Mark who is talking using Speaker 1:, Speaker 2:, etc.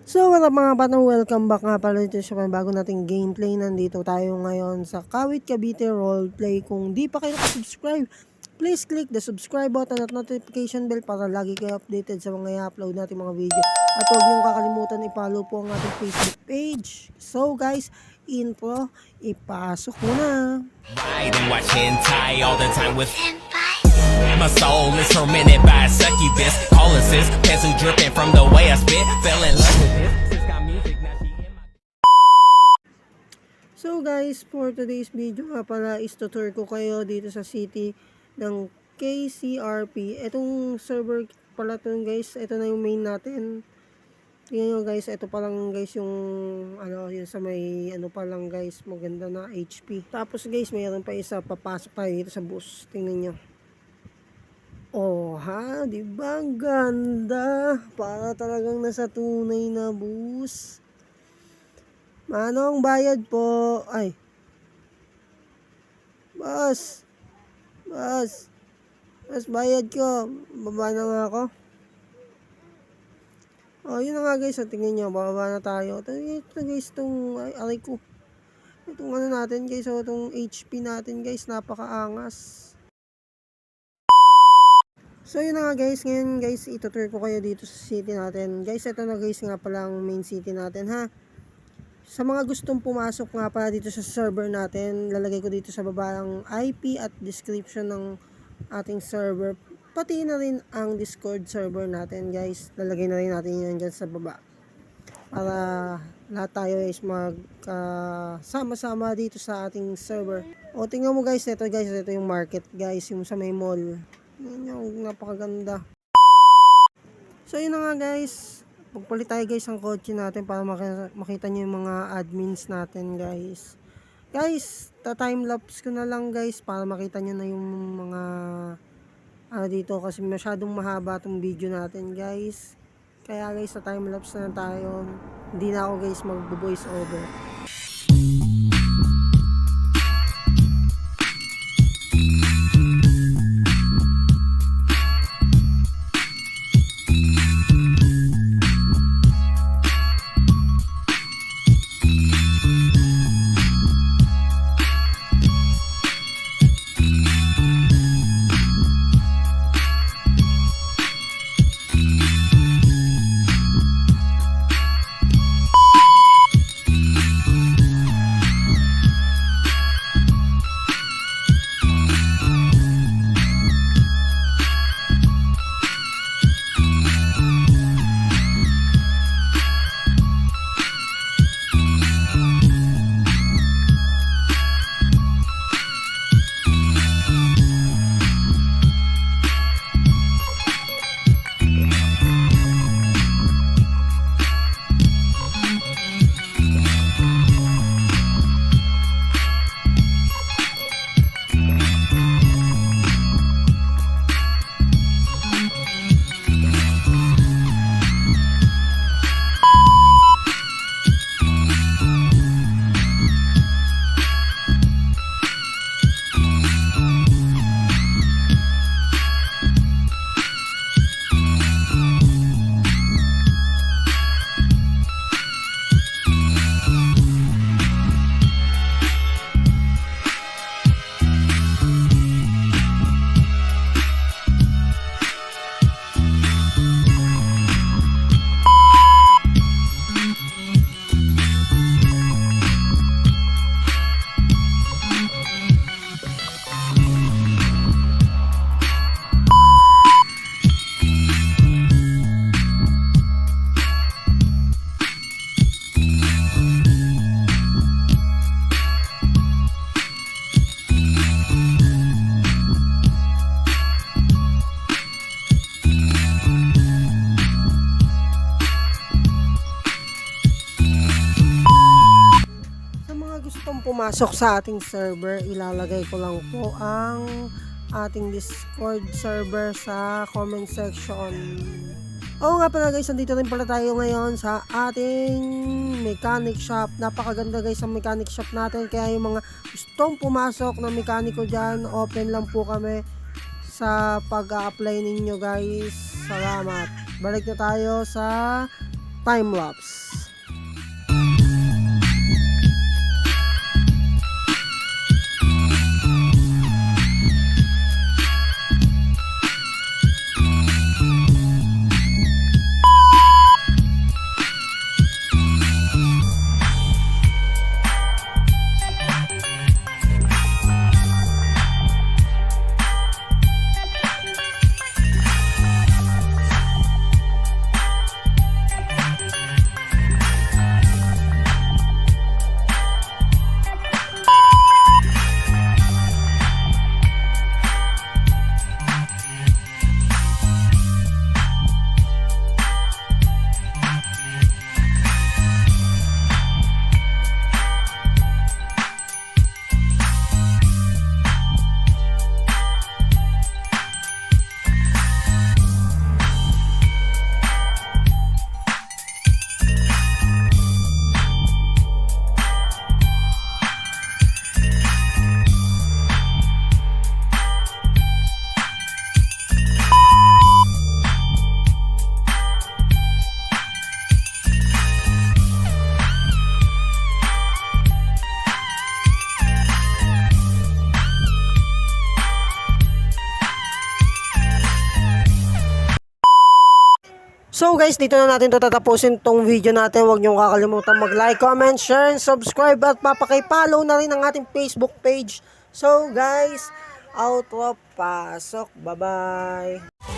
Speaker 1: So what's up mga batang, welcome back nga pala dito sa bago nating gameplay. Nandito tayo ngayon sa Kawit Cavite Roleplay. Kung di pa kayo nakasubscribe, please click the subscribe button at notification bell para lagi kayo updated sa mga i-upload natin mga video. At huwag niyong kakalimutan i-follow po ang ating Facebook page. So guys, intro, ipasok mo na.
Speaker 2: Ride and watch hentai all the time with my soul is tormented by a succubus. Calling sis, pencil dripping from the way I spit. Fell in love with this. Sis got music, now she in my...
Speaker 1: So guys, for today's video nga pala is tutur ko kayo dito sa city ng KCRP. Itong server pala to guys, ito na yung main natin. Tingnan nyo guys, ito pa lang guys yung yun sa may pa lang guys, maganda na HP. Tapos guys, mayroon pa isa, papasok tayo dito sa bus. Tingnan nyo. Oh ha, di ba ang ganda? Para talagang nasa tunay na bus. Manong bayad po. Ay. Boss. Boss, bayad ko. Baba na nga ako. Oh, yun na nga guys. Tingnan nyo, bababa na tayo. Ito guys, itong aray ko. Itong natin guys, itong HP natin guys, napakaangas. So yun na nga guys, ngayon guys, itutur ko kayo dito sa city natin. Guys, ito na guys nga pala ang main city natin ha. Sa mga gustong pumasok nga pala dito sa server natin, lalagay ko dito sa baba ang IP at description ng ating server. Pati na rin ang Discord server natin guys. Lalagay na rin natin yan dyan sa baba. Para lahat tayo is sama-sama dito sa ating server. O tingnan mo guys, ito yung market guys, yung sa may mall. Yan yung napakaganda. So yun na nga guys, pagpalit tayo guys ang kotse natin para makita nyo yung mga admins natin guys. Guys, ta-timelapse ko na lang guys para makita nyo na yung mga dito kasi masyadong mahaba itong video natin guys. Kaya guys, ta-timelapse na tayo. Hindi na ako guys mag-voice over. Pumasok sa ating server, ilalagay ko lang po ang ating Discord server sa comment section. Oo nga pala guys, nandito rin pala tayo ngayon sa ating mechanic shop. Napakaganda guys ang mechanic shop natin, kaya yung mga gustong pumasok na mekaniko dyan, open lang po kami sa pag-a-apply ninyo guys. Salamat. Balik na tayo sa time lapse. So guys, dito na natin to tatapusin tong video natin. Huwag niyong kakalimutan mag-like, comment, share, and subscribe. At papakipollow na rin ang ating Facebook page. So guys, outro, pasok. Bye-bye.